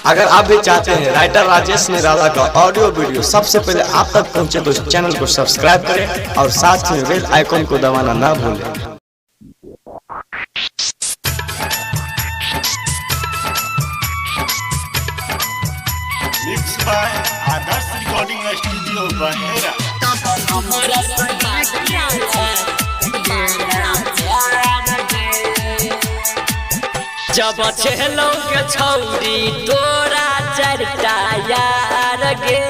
अगर आप भी चाहते हैं राइटर राजेश निराला का ऑडियो वीडियो सबसे पहले आप तक पहुंचे तो चैनल को सब्सक्राइब करें और साथ में बेल आइकन को दबाना ना भूलें। Mixed by Adarsh Recording Studio, Bandera. जब छेलो के छौरी तोरा चरता यार गे,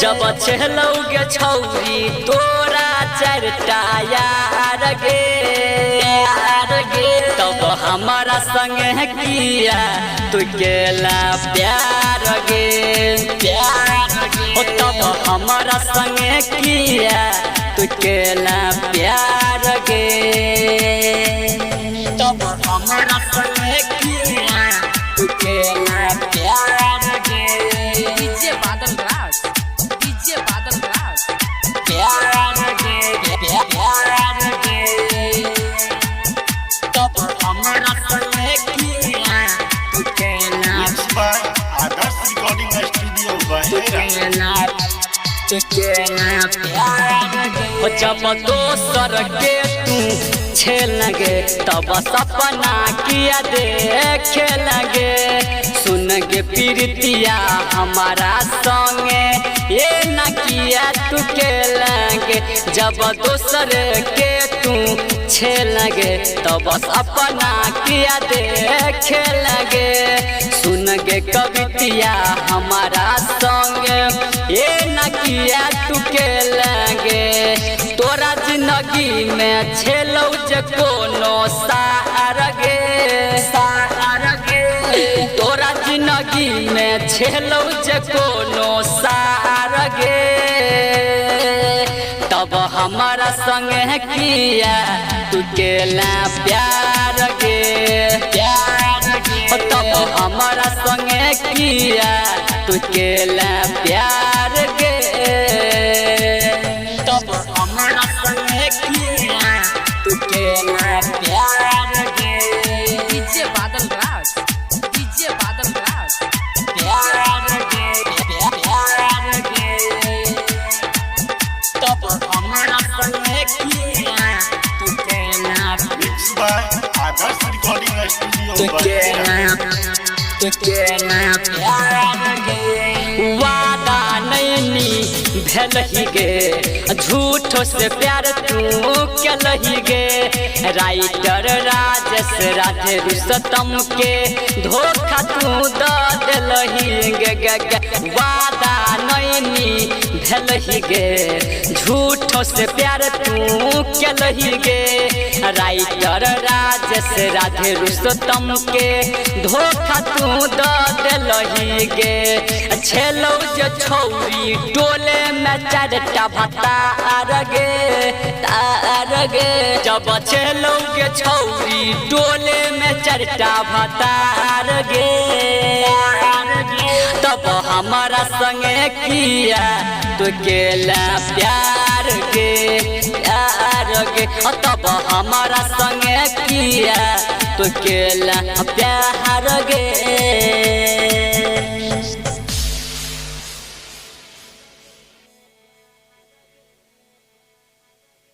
जब छेलो के छौरी तोरा चरता यार गे, तब हमारा संग किया तू केला प्यार गे, तब हमारा संग किया तू केला प्यार गे, तब हमारा संग किया तू केला प्यार गे। डीजे बादल राज, डीजे बादल राज, प्यार गे, प्यार गे, तब हमारा संग किया तू केला Mixed by Adarsh Recording Studio, Bandera. जब दोसर के तू छेलगे तब सपना किया देखे लगे, सुन गे प्रीतिया हमारा संगे ये न किया तू के लगे, जब दोसर के तू छेलगे तब सपना किया देखे लगे, सुन गे कवितिया हमारा संगे ये न किया तू के लगे, तोरा जिंदगी में छेलौ जे कोनो सार गे, तोरा जिंदगी में छेलौ जे कोनो सार गे, तब हमारा संग किया तू केला प्यार गे, तब हमारा संग किया तू केला प्यार गे, तब हमारा संग किया तू केला प्यार गे। डीजे बादल राज, डीजे बादल राज, प्यार गे, प्यार गे, तब हमारा संग किया तू केला Mixed by Adarsh Recording Studio, तू Bandera. प्यार गे। वादा नैनी भेल ही गे, झूठो से प्यार तू कलही गे, राइटर राजेश राधे रुस्तम के धोखा तू दिलही गे, वादा नैनी भेल ही गे, झूठो से प्यार तू कलही गे, राइटर राजेश राधे रुस्तम के धोखा तू दिलही गे, छेलौ जे छौरी टोले में चारटा भतार गे, तार गे, जब छेलौ के छौरी टोले में चारटा भतार गे, तब हमारा संग किया तू केला प्यार गे, प्यार गे, तब हमारा संग किया तू केला प्यार गे।